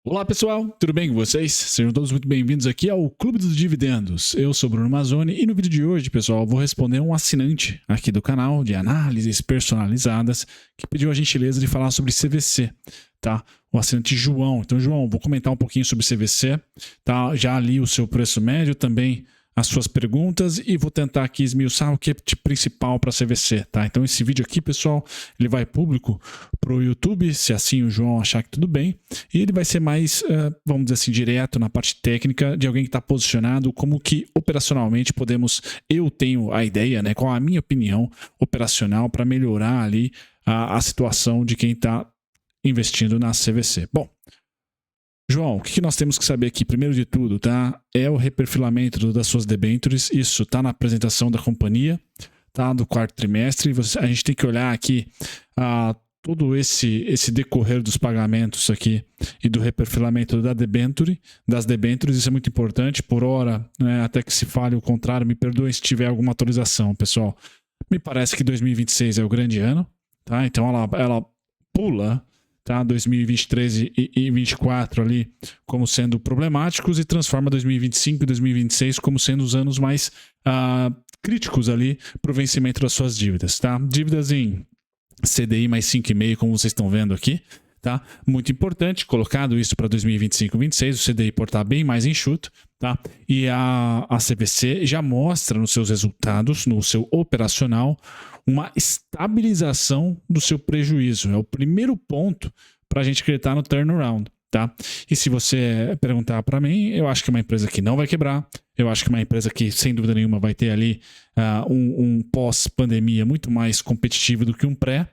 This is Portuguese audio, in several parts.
Olá pessoal, tudo bem com vocês? Sejam todos muito bem-vindos aqui ao Clube dos Dividendos. Eu sou Bruno Mazzoni e no vídeo de hoje, pessoal, vou responder um assinante aqui do canal de análises personalizadas que pediu a gentileza de falar sobre CVC, tá? O assinante João. Então, João, vou comentar um pouquinho sobre CVC, tá? Já li o seu preço médio também, as suas perguntas e vou tentar aqui esmiuçar o que é de principal para CVC, tá? Então esse vídeo aqui, pessoal, ele vai público para o YouTube, se assim o João achar que tudo bem, e ele vai ser mais, vamos dizer assim, direto na parte técnica de alguém que está posicionado, como que operacionalmente eu tenho a ideia, né? Qual a minha opinião operacional para melhorar ali a situação de quem está investindo na CVC. Bom, João, o que nós temos que saber aqui, primeiro de tudo, tá? É o reperfilamento das suas debêntures, isso tá na apresentação da companhia, tá? Do quarto trimestre. A gente tem que olhar aqui todo esse decorrer dos pagamentos aqui e do reperfilamento das debêntures, isso é muito importante. Por hora, né, até que se fale o contrário, me perdoem se tiver alguma atualização, pessoal. Me parece que 2026 é o grande ano, tá? Então ela pula, tá? 2023 e 2024 ali como sendo problemáticos e transforma 2025 e 2026 como sendo os anos mais críticos ali para o vencimento das suas dívidas, tá? Dívidas em CDI mais 5,5, como vocês estão vendo aqui, tá? Muito importante, colocado isso para 2025 e 2026, o CDI por estar bem mais enxuto, tá? E a CVC já mostra nos seus resultados, no seu operacional, uma estabilização do seu prejuízo. É o primeiro ponto para a gente acreditar no turnaround, tá? E se você perguntar para mim, eu acho que é uma empresa que não vai quebrar, eu acho que é uma empresa que, sem dúvida nenhuma, vai ter ali um pós-pandemia muito mais competitivo do que um pré,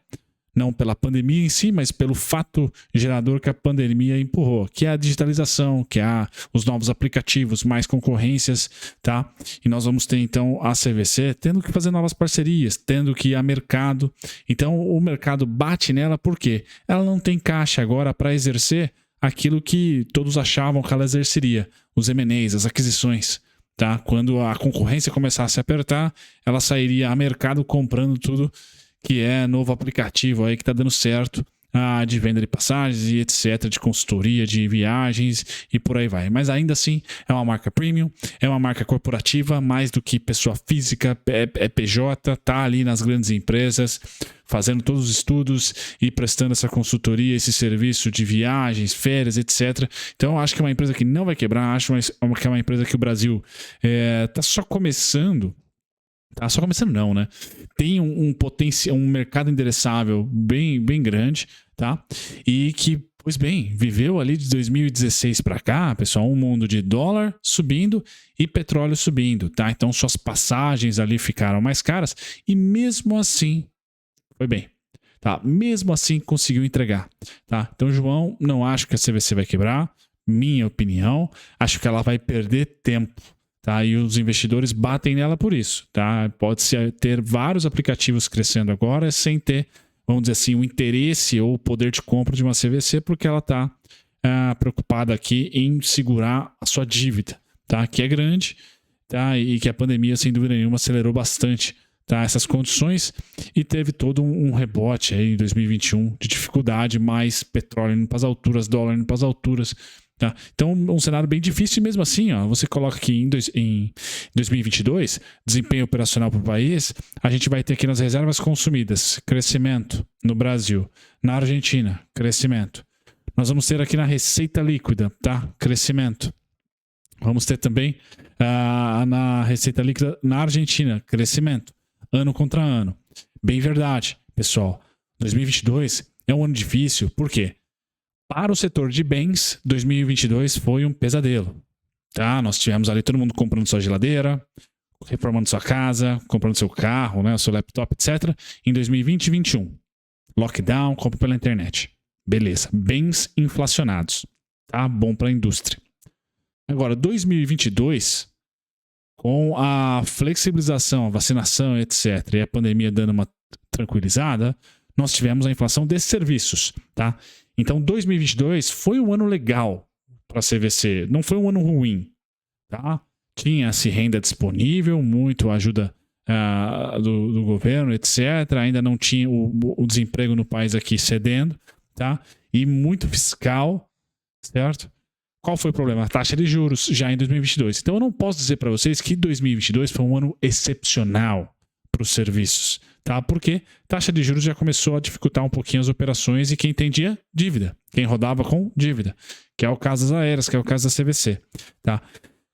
não pela pandemia em si, mas pelo fato gerador que a pandemia empurrou, que é a digitalização, que é os novos aplicativos, mais concorrências, tá? E nós vamos ter, então, a CVC tendo que fazer novas parcerias, tendo que ir a mercado. Então, o mercado bate nela porque ela não tem caixa agora para exercer aquilo que todos achavam que ela exerceria, os M&As, as aquisições. Tá? Quando a concorrência começasse a apertar, ela sairia a mercado comprando tudo que é novo aplicativo aí que está dando certo, de venda de passagens e etc, de consultoria, de viagens e por aí vai. Mas ainda assim é uma marca premium, é uma marca corporativa, mais do que pessoa física, é PJ, tá ali nas grandes empresas, fazendo todos os estudos e prestando essa consultoria, esse serviço de viagens, férias, etc. Então eu acho que é uma empresa que não vai quebrar, acho que é uma empresa que o Brasil está só começando. Tá só começando não, né? Tem um potencial, um mercado endereçável bem grande, tá? E que, pois bem, viveu ali de 2016 para cá, pessoal, um mundo de dólar subindo e petróleo subindo, tá? Então suas passagens ali ficaram mais caras e mesmo assim foi bem, tá? Mesmo assim conseguiu entregar, tá? Então, João, não acho que a CVC vai quebrar, minha opinião, acho que ela vai perder tempo. Tá? E os investidores batem nela por isso. Tá? Pode-se ter vários aplicativos crescendo agora sem ter, vamos dizer assim, o interesse ou o poder de compra de uma CVC, porque ela está preocupada aqui em segurar a sua dívida, tá? Que é grande, tá? E que a pandemia, sem dúvida nenhuma, acelerou bastante, tá? Essas condições e teve todo um rebote aí em 2021 de dificuldade, mais petróleo indo para as alturas, dólar indo para as alturas. Tá? Então, um cenário bem difícil, e mesmo assim, ó, você coloca aqui em 2022, desempenho operacional para o país, a gente vai ter aqui nas reservas consumidas, crescimento no Brasil, na Argentina, crescimento. Nós vamos ter aqui na receita líquida, tá? Crescimento. Vamos ter também na receita líquida na Argentina, crescimento, ano contra ano. Bem verdade, pessoal. 2022 é um ano difícil, por quê? Para o setor de bens, 2022 foi um pesadelo. Tá? Nós tivemos ali todo mundo comprando sua geladeira, reformando sua casa, comprando seu carro, né, seu laptop, etc. Em 2020 e 2021. Lockdown, compra pela internet. Beleza. Bens inflacionados. Tá? Bom para a indústria. Agora, 2022, com a flexibilização, a vacinação, etc., e a pandemia dando uma tranquilizada, nós tivemos a inflação desses serviços. Tá? Então, 2022 foi um ano legal para a CVC, não foi um ano ruim, tá? Tinha-se renda disponível, muito ajuda do governo, etc. Ainda não tinha o desemprego no país aqui cedendo, tá? E muito fiscal, certo? Qual foi o problema? A taxa de juros já em 2022. Então eu não posso dizer para vocês que 2022 foi um ano excepcional para os serviços, tá? Porque taxa de juros já começou a dificultar um pouquinho as operações e quem entendia dívida, quem rodava com dívida, que é o caso das aéreas, que é o caso da CVC, tá?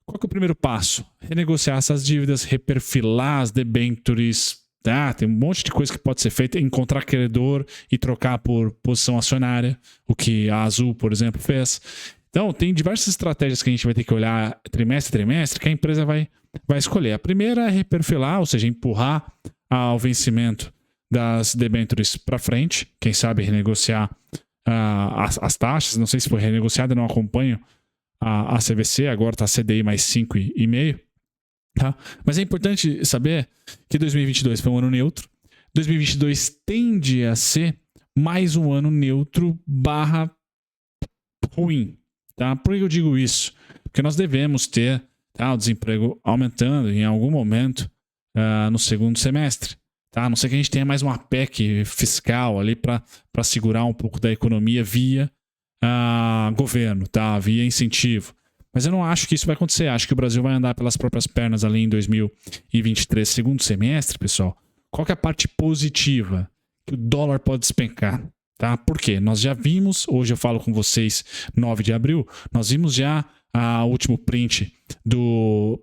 Qual que é o primeiro passo? Renegociar essas dívidas, reperfilar as debêntures, tá? Tem um monte de coisa que pode ser feita, encontrar credor e trocar por posição acionária, o que a Azul, por exemplo, fez. Então, tem diversas estratégias que a gente vai ter que olhar trimestre a trimestre que a empresa vai escolher. A primeira é reperfilar, ou seja, empurrar ao vencimento das debêntures para frente. Quem sabe renegociar as taxas. Não sei se foi renegociada, não acompanho a CVC, agora está CDI mais 5,5. Tá? Mas é importante saber que 2022 foi um ano neutro. 2022 tende a ser mais um ano neutro barra ruim. Tá? Por que eu digo isso? Porque nós devemos ter o desemprego aumentando em algum momento no segundo semestre. Tá? A não ser que a gente tenha mais uma PEC fiscal ali para segurar um pouco da economia via governo, tá? Via incentivo. Mas eu não acho que isso vai acontecer. Acho que o Brasil vai andar pelas próprias pernas ali em 2023, segundo semestre, pessoal. Qual que é a parte positiva? Que o dólar pode despencar. Tá? Por quê? Nós já vimos, hoje eu falo com vocês, 9 de abril, nós vimos já o último print do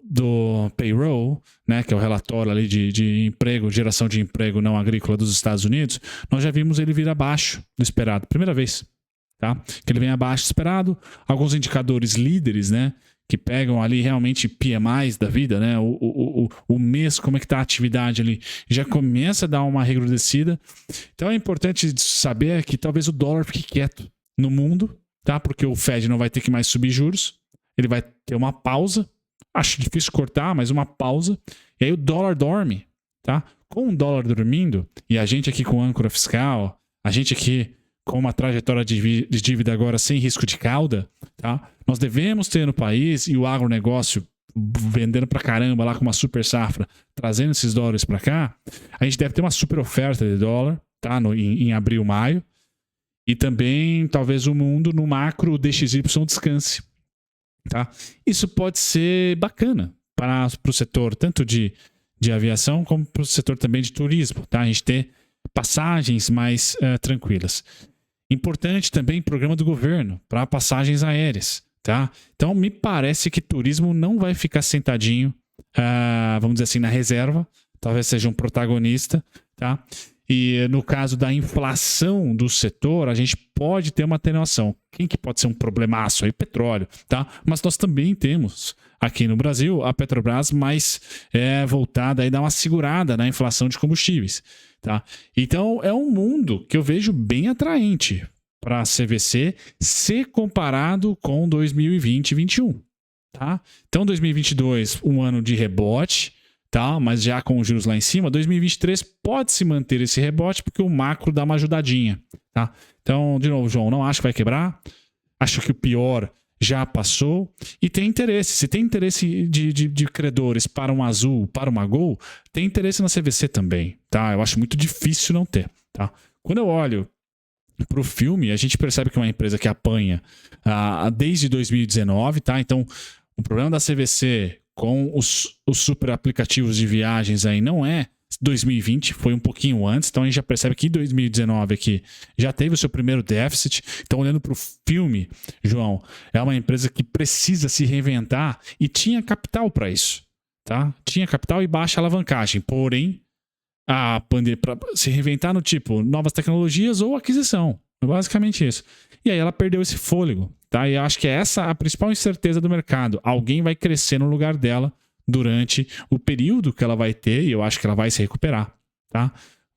payroll, né, que é o relatório ali de emprego, geração de emprego não agrícola dos Estados Unidos. Nós já vimos ele vir abaixo do esperado, primeira vez. Tá? Que ele vem abaixo do esperado. Alguns indicadores líderes, né, que pegam ali realmente PMIs da vida, né, o mês, como é que está a atividade ali, já começa a dar uma recrudescida. Então é importante saber que talvez o dólar fique quieto no mundo, tá? Porque o Fed não vai ter que mais subir juros, ele vai ter uma pausa, acho difícil cortar, mas uma pausa, e aí o dólar dorme, tá? Com o dólar dormindo, e a gente aqui com âncora fiscal, a gente aqui com uma trajetória de dívida agora sem risco de cauda, tá? Nós devemos ter no país, e o agronegócio vendendo pra caramba lá com uma super safra, trazendo esses dólares pra cá, a gente deve ter uma super oferta de dólar, tá? Em abril, maio, e também talvez o mundo no macro DXY descanse, tá? Isso pode ser bacana para o setor tanto de aviação como para o setor também de turismo, tá? A gente ter passagens mais tranquilas. Importante também programa do governo para passagens aéreas, tá? Então me parece que turismo não vai ficar sentadinho, vamos dizer assim, na reserva, talvez seja um protagonista, tá? E no caso da inflação do setor, a gente pode ter uma atenuação. Quem que pode ser um problemaço aí? Petróleo, tá? Mas nós também temos aqui no Brasil a Petrobras mais voltada a dar uma segurada na inflação de combustíveis, tá? Então é um mundo que eu vejo bem atraente para a CVC se comparado com 2020 e 2021, tá? Então 2022, um ano de rebote, tá? Mas já com os juros lá em cima, 2023 pode se manter esse rebote porque o macro dá uma ajudadinha, tá? Então, de novo, João, não acho que vai quebrar, acho que o pior já passou e tem interesse. Se tem interesse de credores para um Azul, para uma Gol, tem interesse na CVC também, tá? Eu acho muito difícil não ter, tá? Quando eu olho para o filme, a gente percebe que é uma empresa que apanha desde 2019, tá? Então, o problema da CVC com os super aplicativos de viagens aí não é 2020, foi um pouquinho antes, então a gente já percebe que 2019 aqui já teve o seu primeiro déficit. Então, olhando para o filme, João, é uma empresa que precisa se reinventar e tinha capital para isso, tá? Tinha capital e baixa alavancagem, porém, para se reinventar no tipo novas tecnologias ou aquisição, basicamente isso. E aí ela perdeu esse fôlego, tá? E eu acho que é essa a principal incerteza do mercado. Alguém vai crescer no lugar dela durante o período que ela vai ter, e eu acho que ela vai se recuperar, tá?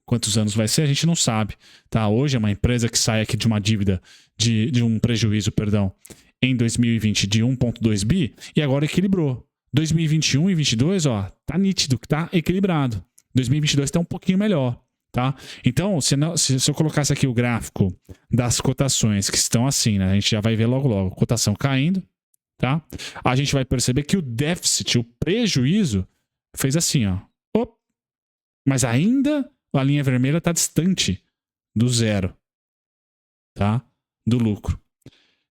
Quantos anos vai ser, a gente não sabe, tá? Hoje é uma empresa que sai aqui de uma dívida, de um prejuízo, perdão, em 2020 de 1,2 bi, e agora equilibrou. 2021 e 2022, ó, tá nítido que tá equilibrado. 2022 tá um pouquinho melhor, tá? Então, se eu colocasse aqui o gráfico das cotações que estão assim, né? A gente já vai ver logo logo, cotação caindo, tá? A gente vai perceber que o déficit, o prejuízo, fez assim, ó. Mas ainda a linha vermelha está distante do zero, tá? Do lucro.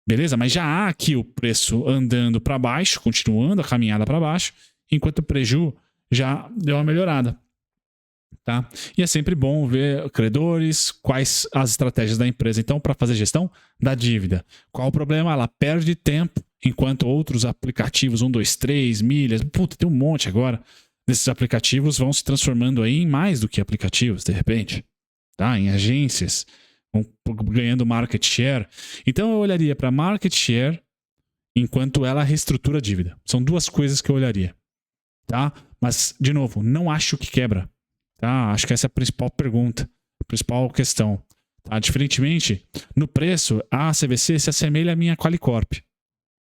Beleza? Mas já há aqui o preço andando para baixo, continuando a caminhada para baixo, enquanto o preju já deu uma melhorada. Tá? E é sempre bom ver credores, quais as estratégias da empresa. Então, para fazer gestão da dívida, qual o problema? Ela perde tempo, enquanto outros aplicativos, 1, 2, 3, milhas, puta, tem um monte agora desses aplicativos vão se transformando aí em mais do que aplicativos, de repente, tá? Em agências, vão ganhando market share. Então, eu olharia para market share enquanto ela reestrutura a dívida. São duas coisas que eu olharia, tá? Mas, de novo, não acho que quebra. Tá? Acho que essa é a principal pergunta, a principal questão. Tá? Diferentemente, no preço, a CVC se assemelha à minha Qualicorp.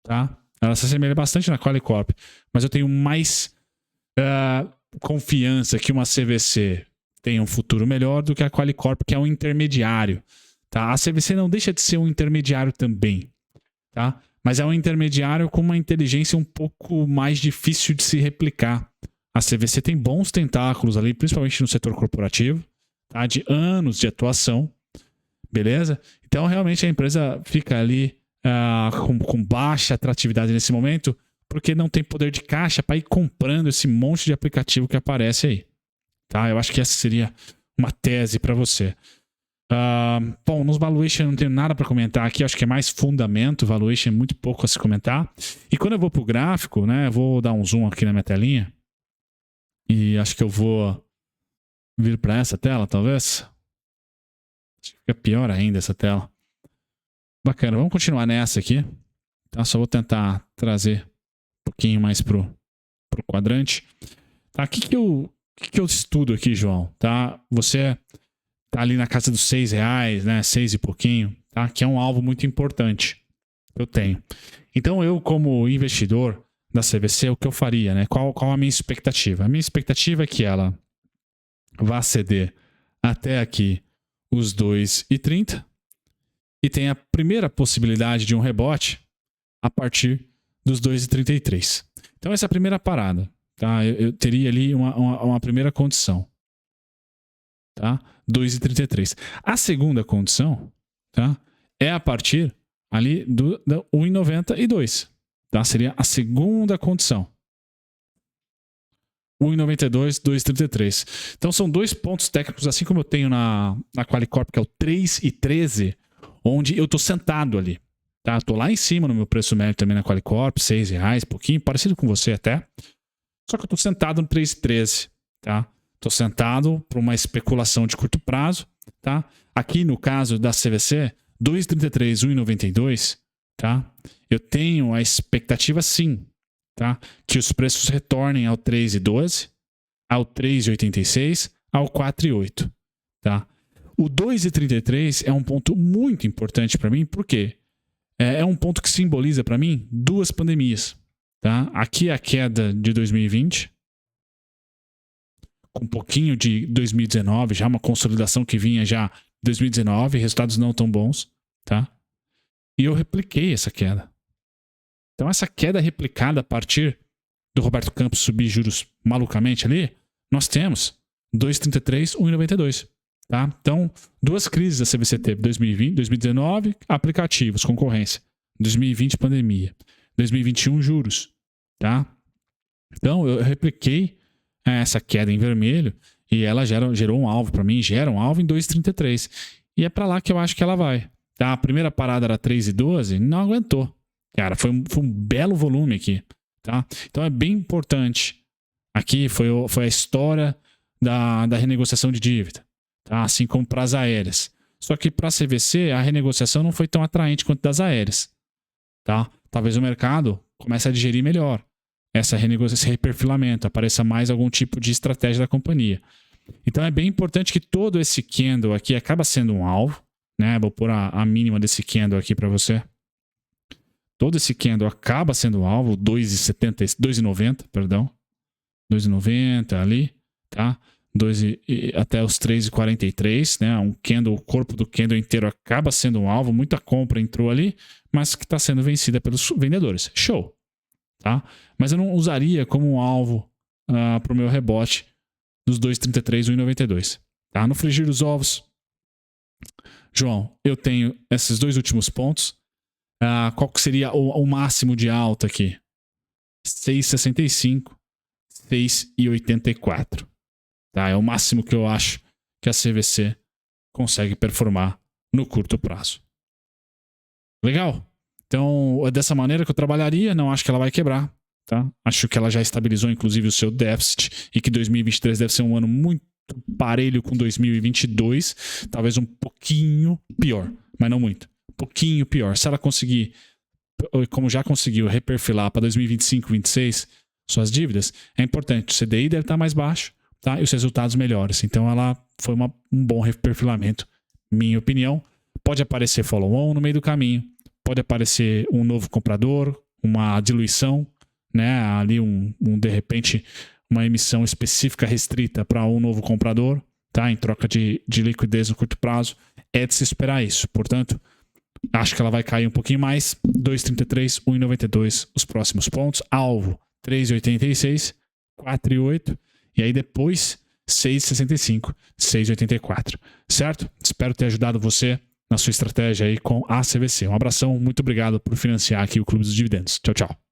Tá? Ela se assemelha bastante na Qualicorp, mas eu tenho mais confiança que uma CVC tenha um futuro melhor do que a Qualicorp, que é um intermediário. Tá? A CVC não deixa de ser um intermediário também, tá? Mas é um intermediário com uma inteligência um pouco mais difícil de se replicar. A CVC tem bons tentáculos ali, principalmente no setor corporativo, tá? De anos de atuação, beleza? Então, realmente, a empresa fica ali com baixa atratividade nesse momento, porque não tem poder de caixa para ir comprando esse monte de aplicativo que aparece aí. Tá? Eu acho que essa seria uma tese para você. Bom, nos valuation eu não tenho nada para comentar aqui, acho que é mais fundamento, valuation é muito pouco a se comentar. E quando eu vou para o gráfico, né, eu vou dar um zoom aqui na minha telinha, e acho que eu vou vir para essa tela, talvez. Acho que fica pior ainda essa tela. Bacana, vamos continuar nessa aqui. Tá? Só vou tentar trazer um pouquinho mais pro quadrante. Tá? O que eu estudo aqui, João? Tá? Você tá ali na casa dos R$6, né? 6 e pouquinho, tá? Que é um alvo muito importante que eu tenho. Então, eu, como investidor da CVC, o que eu faria, né? Qual a minha expectativa? A minha expectativa é que ela vá ceder até aqui os 2,30 e tenha a primeira possibilidade de um rebote a partir dos 2,33. Então, essa é a primeira parada, tá? Eu teria ali uma primeira condição, tá? 2,33. A segunda condição, tá? É a partir ali do 1,92. Tá? Seria a segunda condição. 1,92, 2,33. Então são dois pontos técnicos, assim como eu tenho na Qualicorp, que é o 3,13, onde eu estou sentado ali. Tá? Estou lá em cima no meu preço médio também na Qualicorp, R$6, pouquinho, parecido com você até. Só que eu estou sentado no 3,13. Tá? Estou sentado para uma especulação de curto prazo. Tá? Aqui no caso da CVC, 2,33, 1,92, tá? Eu tenho a expectativa, sim, tá? Que os preços retornem ao 3,12, ao 3,86, ao 4,8, tá? O 2,33 é um ponto muito importante para mim, porque é um ponto que simboliza para mim duas pandemias, tá? Aqui é a queda de 2020, com um pouquinho de 2019, já uma consolidação que vinha já 2019, resultados não tão bons, tá? E eu repliquei essa queda. Então essa queda replicada a partir do Roberto Campos subir juros malucamente ali, nós temos 2,33, 1,92, tá? Então, duas crises a CVC teve, 2020, 2019, aplicativos, concorrência, 2020, pandemia, 2021, juros, tá? Então, eu repliquei essa queda em vermelho e ela gerou um alvo para mim, gera um alvo em 2,33. E é para lá que eu acho que ela vai. Tá? A primeira parada era 3,12, não aguentou. Cara, foi um belo volume aqui. Tá? Então é bem importante. Aqui foi a história da renegociação de dívida. Tá? Assim como para as aéreas. Só que para a CVC, a renegociação não foi tão atraente quanto das aéreas. Tá? Talvez o mercado comece a digerir melhor essa renegociação, esse reperfilamento, apareça mais algum tipo de estratégia da companhia. Então é bem importante que todo esse candle aqui acaba sendo um alvo, né? Vou pôr a mínima desse candle aqui para você. Todo esse candle acaba sendo um alvo, 2,90, perdão. 2,90 ali, tá? Até os 3,43, né? Um candle, o corpo do candle inteiro acaba sendo um alvo, muita compra entrou ali, mas que está sendo vencida pelos vendedores. Show, tá? Mas eu não usaria como um alvo para o meu rebote dos 2,33, 1,92. Tá? No frigir dos ovos, João, eu tenho esses dois últimos pontos. Qual que seria o máximo de alta aqui? 6,65, 6,84. Tá? É o máximo que eu acho que a CVC consegue performar no curto prazo. Legal? Então, é dessa maneira que eu trabalharia. Não acho que ela vai quebrar. Tá? Acho que ela já estabilizou, inclusive, o seu déficit e que 2023 deve ser um ano muito parelho com 2022. Talvez um pouquinho pior, mas não muito. Um pouquinho pior. Se ela conseguir, como já conseguiu, reperfilar para 2025, 2026 suas dívidas, é importante. O CDI deve estar mais baixo, tá? E os resultados melhores. Então, ela foi um bom reperfilamento, minha opinião. Pode aparecer follow-on no meio do caminho. Pode aparecer um novo comprador, uma diluição, né? Ali de repente, uma emissão específica restrita para um novo comprador, tá? Em troca de liquidez no curto prazo. É de se esperar isso. Portanto, acho que ela vai cair um pouquinho mais. 2,33, 1,92 os próximos pontos. Alvo 3,86, 4,8 e aí depois 6,65, 6,84. Certo? Espero ter ajudado você na sua estratégia aí com a CVC. Um abração, muito obrigado por financiar aqui o Clube dos Dividendos. Tchau, tchau.